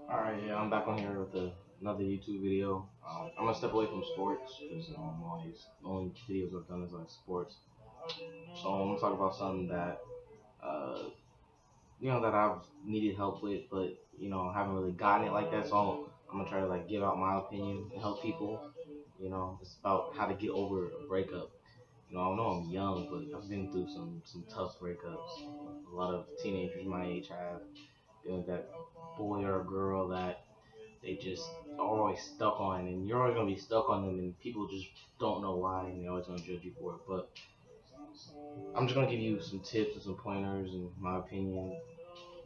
Alright, yeah, I'm back on here with another YouTube video. I'm gonna step away from sports because I'm always the only videos I've done is like sports. So I'm gonna talk about something that uh, that I've needed help with, but haven't really gotten it like that. So I'm gonna try to like give out my opinion and help people. It's about how to get over a breakup. I know I'm young, but I've been through some tough breakups. A lot of teenagers my age have. With that boy or girl that they just are always stuck on, and you're always gonna be stuck on them, and people just don't know why, and they're always gonna judge you for it. But I'm just gonna give you some tips and some pointers, and my opinion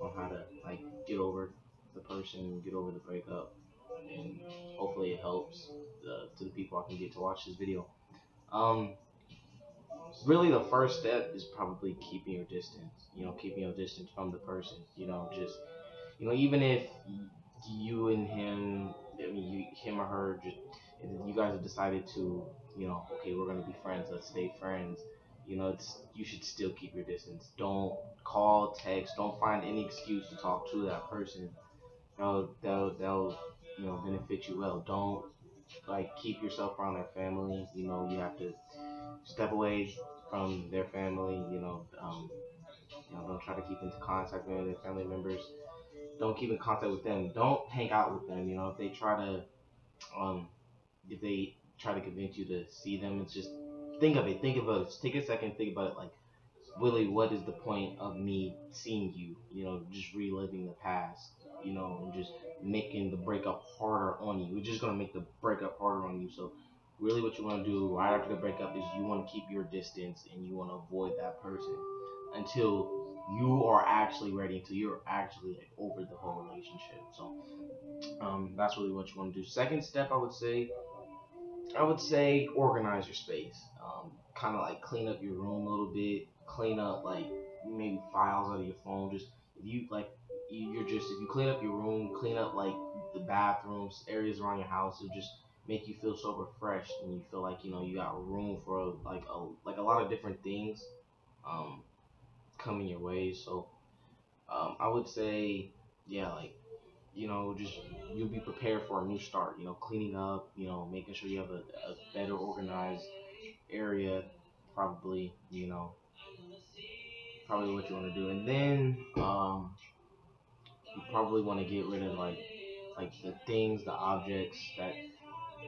on how to like get over the person, get over the breakup, and hopefully it helps to the people I can get to watch this video. Um, Really, the first step is probably keeping your distance. Keeping your distance from the person. Just even if you and him, I mean, him or her, just you guys have decided to, okay, we're gonna be friends. Let's stay friends. You should still keep your distance. Don't call, text. Don't find any excuse to talk to that person. They'll benefit you well. Don't like keep yourself around their family. You have to step away from their family. Don't try to keep into contact with their family members. Don't keep in contact with them. Don't hang out with them. Um, if they try to convince you to see them, it's just think of it. Think about it. Just take a second. Think about it. Like, really, what is the point of me seeing you? Just reliving the past. And just making the breakup harder on you. It's just gonna make the breakup harder on you. So, really, what you want to do right after the breakup is you want to keep your distance and you want to avoid that person until you are actually ready, until you're actually like over the whole relationship. So that's really what you want to do. Second step, I would say organize your space. Kind of like clean up your room a little bit. Clean up like maybe files out of your phone. Just if you like, if you clean up your room, clean up like the bathrooms, areas around your house, it'll just make you feel so refreshed and you feel like you got room for like a lot of different things um, coming your way. So I would say, yeah, like just you'll be prepared for a new start. Cleaning up, making sure you have a better organized area, probably, probably what you want to do. And then you probably want to get rid of like the things, the objects that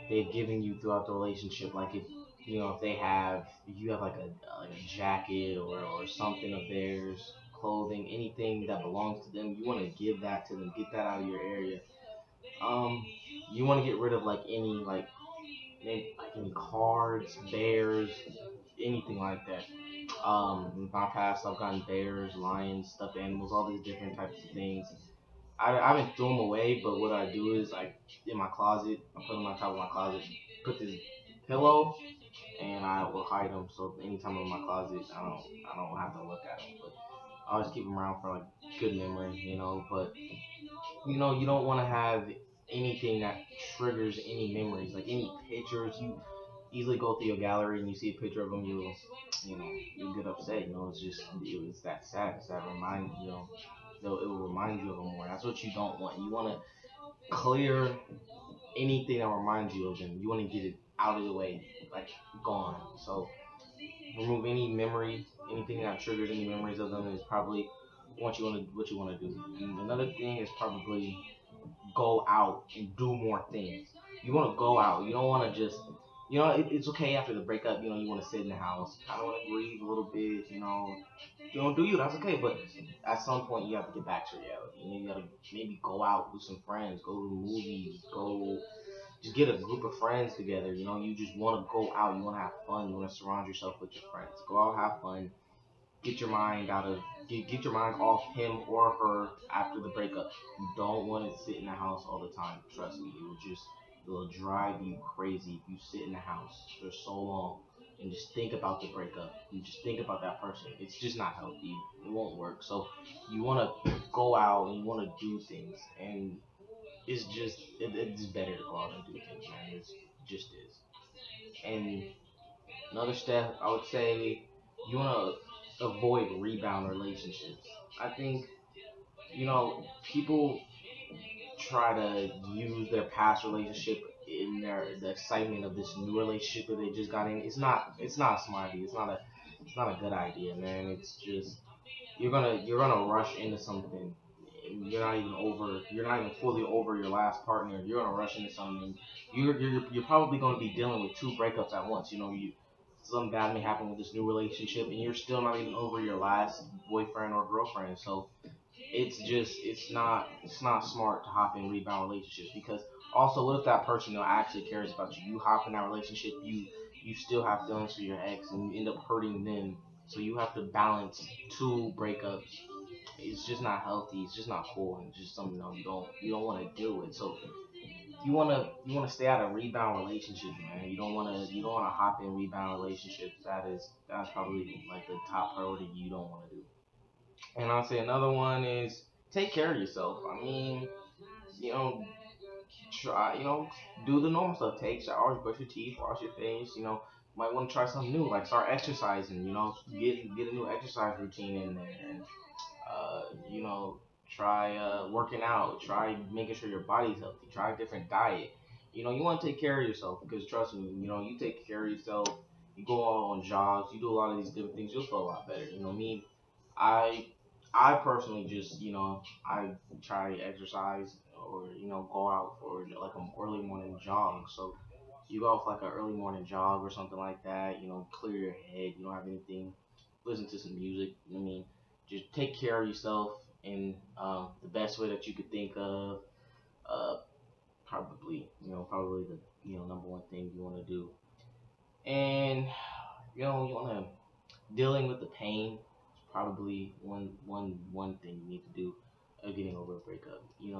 they've given you throughout the relationship. Like if you have like a jacket or something of theirs, clothing, anything that belongs to them, you want to give that to them. Get that out of your area. Um, you want to get rid of like any cards, bears, anything like that. In my past, I've gotten bears, lions, stuffed animals, all these different types of things. I haven't thrown them away, but what I do is in my closet, I put them on top of my closet, put this pillow, and I will hide them. So anytime I'm in my closet, I don't have to look at them. But I always keep them around for like good memory. But you don't want to have anything that triggers any memories, like any pictures. You easily go through your gallery and you see a picture of them, you'll get upset. It's that sad. It's that remind it will remind you of them more. That's what you don't want. You want to clear anything that reminds you of them. You want to get it out of the way, like gone. So remove any memory, anything that triggers any memories of them is probably what you want to do. And another thing is probably go out and do more things. You want to go out. You don't want to just, it's okay after the breakup. You want to sit in the house. I don't want to breathe a little bit. You don't do you. That's okay. But at some point, you have to get back to reality. You got to maybe go out with some friends, go to the movies, go just get a group of friends together. You just want to go out. You want to have fun. You want to surround yourself with your friends. Go out, have fun, get your mind out of get your mind off him or her after the breakup. You don't want to sit in the house all the time. Trust me, it'll drive you crazy if you sit in the house for so long and just think about the breakup. You just think about that person. It's just not healthy. It won't work. So you want to go out and you want to do things, and it's better to go out and do things, man. It just is. And another step, I would say, you want to avoid rebound relationships. I think, people try to use their past relationship in the excitement of this new relationship that they just got in. It's not a smart idea. It's not a good idea, man. It's just you're gonna rush into something. You're not even fully over your last partner. You're gonna rush into something. You're probably gonna be dealing with two breakups at once. Something bad may happen with this new relationship, and you're still not even over your last boyfriend or girlfriend. So it's not smart to hop in rebound relationships, because also, what if that person actually cares about you? You hop in that relationship, you still have feelings for your ex, and you end up hurting them. So you have to balance two breakups. It's just not healthy. It's just not cool, and it's just something you don't want to deal with. So you wanna stay out of rebound relationships, man. You don't wanna hop in rebound relationships. That's probably like the top priority you don't want to do. And I'll say another one is take care of yourself. I mean, you know, try, do the normal stuff. Take showers, brush your teeth, wash your face. Might want to try something new, like start exercising. Get a new exercise routine in there, and uh, you know, try working out. Try making sure your body's healthy. Try a different diet. You want to take care of yourself, because trust me, you take care of yourself. You go on jogs. You do a lot of these different things. You'll feel a lot better. Me, I I personally just I try to exercise, or go out for like an early morning jog. So you go off like an early morning jog or something like that. Clear your head. You don't have anything. Listen to some music. Just take care of yourself in the best way that you could think of. Uh, probably the number one thing you want to do. And you want to dealing with the pain is probably one thing you need to do. Getting over a breakup. You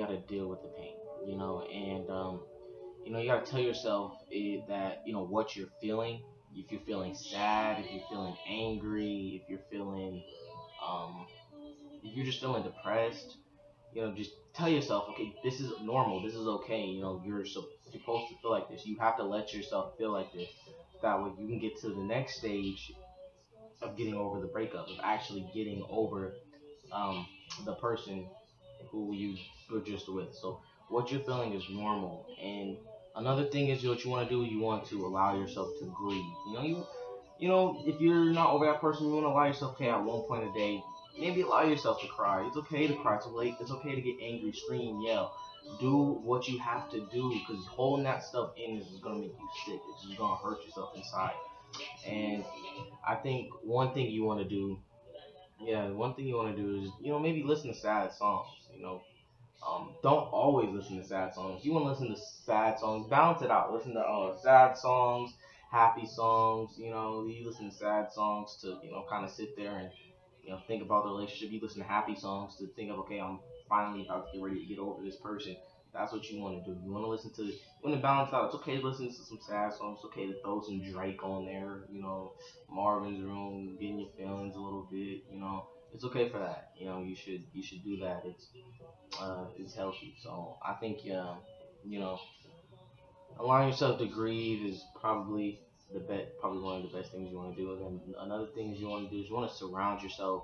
gotta deal with the pain. And you gotta tell yourself that what you're feeling. If you're feeling sad, if you're feeling angry, if you're feeling um, if you're just feeling depressed, just tell yourself, okay, this is normal, this is okay. You're supposed to feel like this. You have to let yourself feel like this. That way, you can get to the next stage of getting over the breakup, of actually getting over um, the person who you were just with. So what you're feeling is normal. And another thing is what you want to do. You want to allow yourself to grieve. If you're not over that person, you want to allow yourself. Okay, at one point a day, maybe allow yourself to cry. It's okay to cry. It's okay to get angry, scream, yell. Do what you have to do, because holding that stuff in is gonna make you sick. It's just gonna hurt yourself inside. And I think one thing you want to do, yeah, one thing you want to do is maybe listen to sad songs. Don't always listen to sad songs. You want to listen to sad songs, balance it out. Listen to sad songs, happy songs. You listen to sad songs to kind of sit there and think about the relationship. You listen to happy songs to think of, okay, I'm finally about to get ready to get over this person. That's what you want to do. You want to balance out. It's okay to listen to some sad songs. It's okay to throw some Drake on there. Marvin's Room, getting your feelings a little bit. It's okay for that. You should do that. It's healthy. So I think you know, allowing yourself to grieve is probably one of the best things you want to do. And then another thing you want to do is you want to surround yourself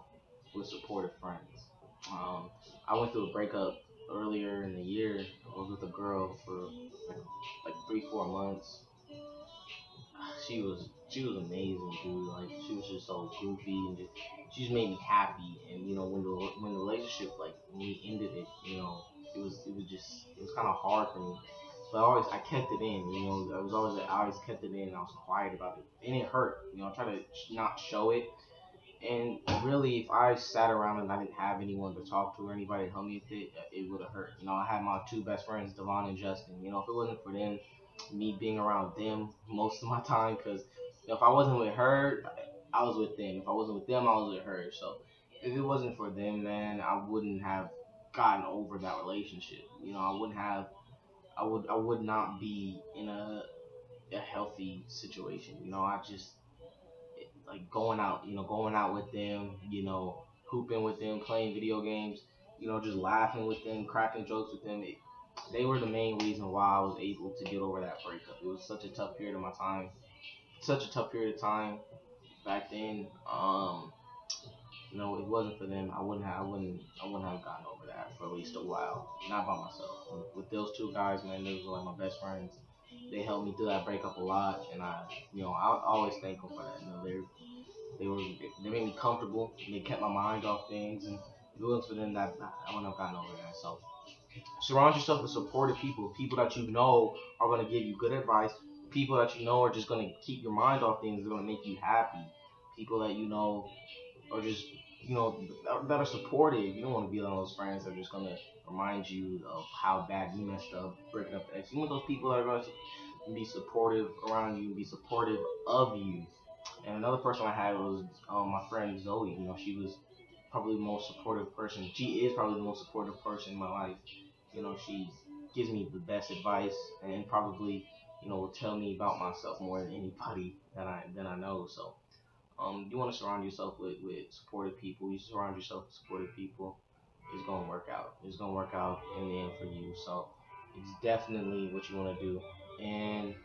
with supportive friends. Um, I went through a breakup earlier in the year. I was with a girl for like 3 4 months. She was amazing, dude. Like, she was just so goofy, and she just made me happy. And when the relationship, like, when we ended it, it was kind of hard for me. But I kept it in. I always kept it in. And I was quiet about it, and it hurt. I try to not show it. And really, if I sat around and I didn't have anyone to talk to or anybody to help me with it would have hurt. I had my two best friends, Devon and Justin. If it wasn't for them, me being around them most of my time, because if I wasn't with her, I was with them. If I wasn't with them, I was with her. So if it wasn't for them, man, I wouldn't have gotten over that relationship. I wouldn't have. I would not be in a healthy situation. I just like going out with them, hooping with them, playing video games, just laughing with them, cracking jokes with them. They were the main reason why I was able to get over that breakup. It was such a tough period of my time, such a tough period of time back then. You know, it wasn't for them, I wouldn't have gotten over that for at least a while. Not by myself. With those two guys, man, those were like my best friends. They helped me through that breakup a lot, and I always thank them for that. You know, they were they made me comfortable. They kept my mind off things, and if it wasn't for them, that I wouldn't have gotten over that. So surround yourself with supportive people, people that you know are going to give you good advice, people that you know are just going to keep your mind off things, that are going to make you happy, people that you know are just that are supportive. You don't want to be one of those friends that are just going to remind you of how bad you messed up breaking up the ex. You want those people that are going to be supportive around you and be supportive of you. And another person I had was my friend Zoe. You know, she was probably the most supportive person. She is probably the most supportive person in my life. You know, she gives me the best advice and probably will tell me about myself more than anybody that I know. So you want to surround yourself with supportive people. You surround yourself with supportive people, it's gonna work out. It's gonna work out in the end for you. So it's definitely what you want to do. And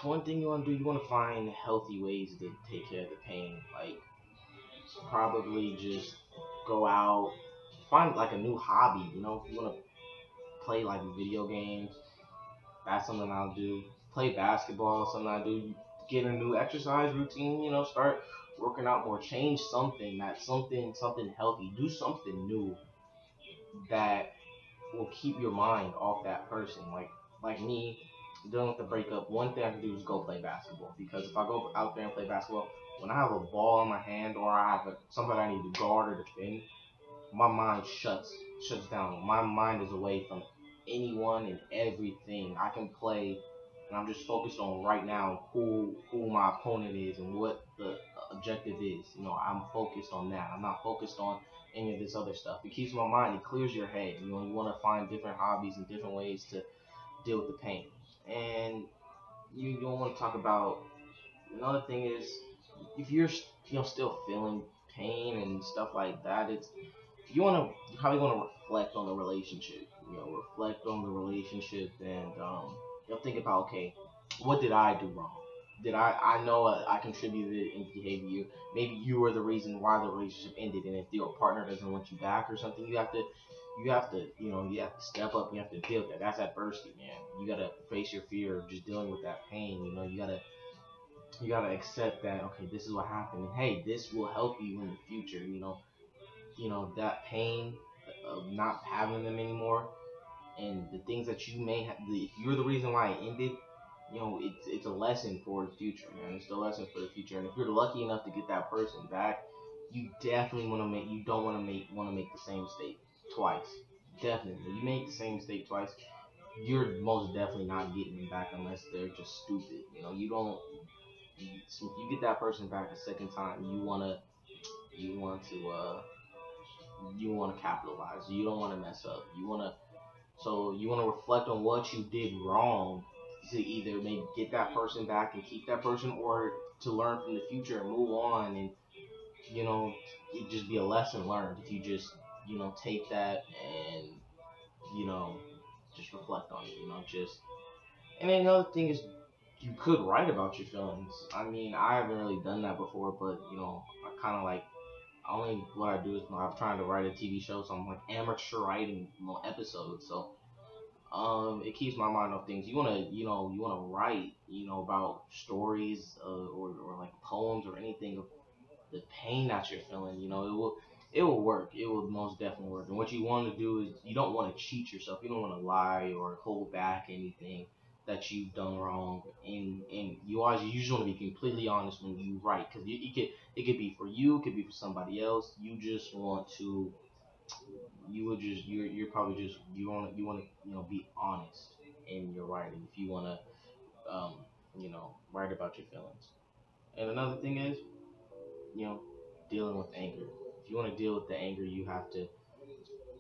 one thing you want to do, you want to find healthy ways to take care of the pain. Like probably just go out, find like a new hobby. You know, if you want to play like video games, that's something I'll do. Play basketball, something I do. Get a new exercise routine. You know, start working out more. Change something. Something healthy. Do something new that will keep your mind off that person. Like me, dealing with the breakup, one thing I can do is go play basketball. Because if I go out there and play basketball, when I have a ball in my hand or I have something I need to guard or defend, my mind shuts down. My mind is away from anyone and everything. I can play, and I'm just focused on right now who my opponent is and what the objective is. You know, I'm focused on that. I'm not focused on any of this other stuff. It keeps my mind. It clears your head. You know, you want to find different hobbies and different ways to deal with the pain. And you don't want to talk about another thing is if you're still feeling pain and stuff like that, you probably want to reflect on the relationship. You know, reflect on the relationship and think about, okay, what did I do wrong? Did I know I contributed in behavior? Maybe you were the reason why the relationship ended, and if your partner doesn't want you back or something, you have to step up. You have to deal with that. That's adversity, man. You gotta face your fear of just dealing with that pain. You know, you gotta accept that. Okay, this is what happened, and hey, this will help you in the future. That pain of not having them anymore and the things that you may have, if you're the reason why it ended, it's a lesson for the future, man. It's a lesson for the future. And if you're lucky enough to get that person back, you definitely you don't want to make the same mistake twice. Definitely. If you make the same mistake twice, you're most definitely not getting them back unless they're just stupid. You don't, so if you get that person back a second time, you want to, capitalize. You don't want to mess up. You want to reflect on what you did wrong to either maybe get that person back and keep that person, or to learn from the future and move on, and it just be a lesson learned if you just take that and you know just reflect on it. And then another thing is you could write about your feelings. I mean, I haven't really done that before, but I kind of like only what I do is I'm trying to write a TV show, so I'm like amateur writing episodes. So it keeps my mind off things. You wanna write about stories or like poems or anything of the pain that you're feeling. It will work. It will most definitely work. And what you want to do is you don't want to cheat yourself. You don't want to lie or hold back anything that you've done wrong. And you just want to be completely honest when you write, because it could be for you, it could be for somebody else. You just want to you would just you're probably just you want to be honest in your writing if you want to write about your feelings. And another thing is you know dealing with anger. If you want to deal with the anger, you have to,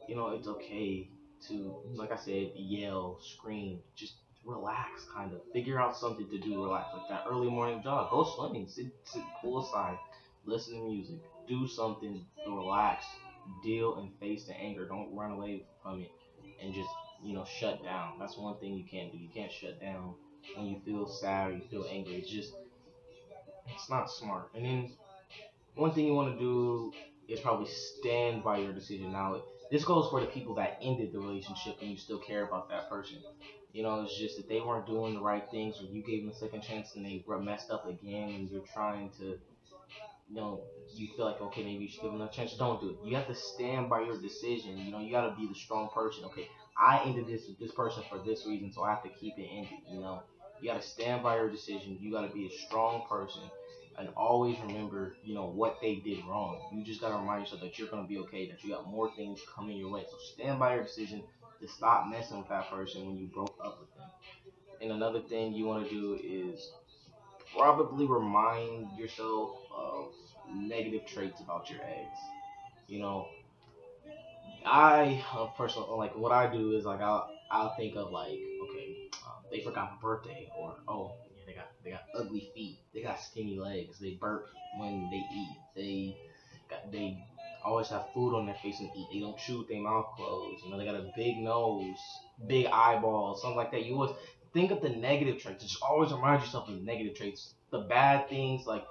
it's okay to, like I said, yell, scream, just relax, kind of figure out something to do. Relax, like that early morning jog, go swimming, sit pull aside, listen to music, do something to relax, deal and face the anger. Don't run away from it and just shut down. That's one thing you can't do. You can't shut down when you feel sad or you feel angry. It's not smart. And then one thing you want to do is probably stand by your decision. Now, this goes for the people that ended the relationship and you still care about that person. It's just that they weren't doing the right things, or you gave them a second chance and they were messed up again, and you're trying to, you feel like, okay, maybe you should give them a chance. Don't do it. You have to stand by your decision. You got to be the strong person. Okay, I ended this with this person for this reason, so I have to keep it ended. You got to stand by your decision. You got to be a strong person, and always remember, what they did wrong. You just got to remind yourself that you're gonna be okay. That you got more things coming your way. So stand by your decision to stop messing with that person when you broke up with them. And another thing you want to do is probably remind yourself of negative traits about your ex. You know, I personally, like, what I do is, like, I'll think of, like, okay, they forgot my birthday, or, oh yeah, they got ugly feet, they got skinny legs, they burp when they eat, they always have food on their face and eat, they don't chew with their mouth closed, they got a big nose, big eyeballs, something like that. You always think of the negative traits. Just always remind yourself of the negative traits, the bad things, like,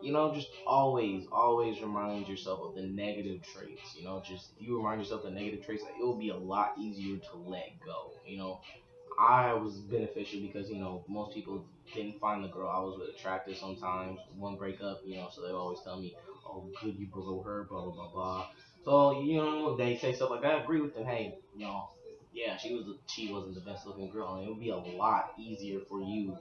just always remind yourself of the negative traits. Just if you remind yourself of the negative traits, like, it will be a lot easier to let go. I was beneficial because most people didn't find the girl I was with attractive. Sometimes one breakup, so they always tell me, "Oh, good, you broke up with her," blah blah blah blah. So they say stuff like that. I agree with them. Hey, yeah, she wasn't the best looking girl, and it would be a lot easier for you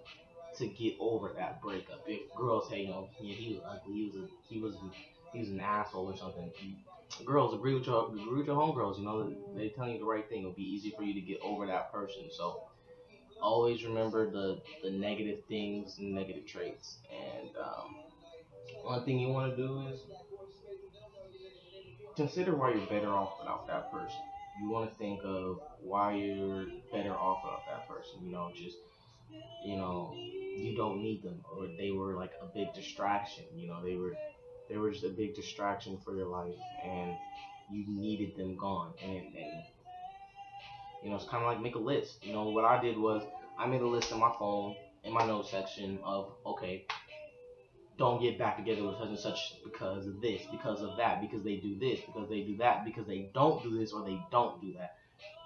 to get over that breakup. If girls say, yeah, he was ugly, he was an asshole or something. Girls agree with your homegirls. They telling you the right thing. It'll be easy for you to get over that person. So always remember the negative things and negative traits. And one thing you want to do is consider why you're better off without that person. You want to think of why you're better off without that person. Just you don't need them, or they were like a big distraction. They were just a big distraction for your life, and you needed them gone. And it's kind of like make a list. What I did was I made a list on my phone in my notes section of, okay, don't get back together with such and such because of this, because of that, because they do this, because they do that, because they don't do this, or they don't do that.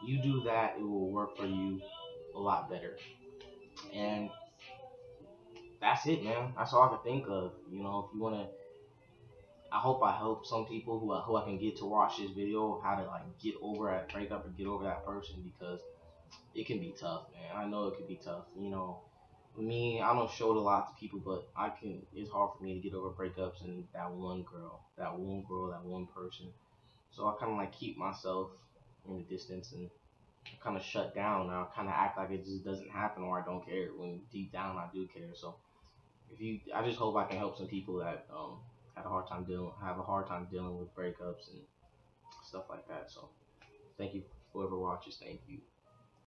You do that, it will work for you a lot better. And that's it, man. That's all I can think of. If you wanna, I hope I help some people who I can get to watch this video, how to, like, get over that breakup or get over that person, because it can be tough, man. I know it can be tough. Me, I don't show it a lot to people, but I can. It's hard for me to get over breakups and that one person. So I kind of, like, keep myself in the distance and kind of shut down. I kind of act like it just doesn't happen, or I don't care, when deep down I do care. So I just hope I can help some people that have a hard time dealing with breakups and stuff like that. So thank you, whoever watches. Thank you.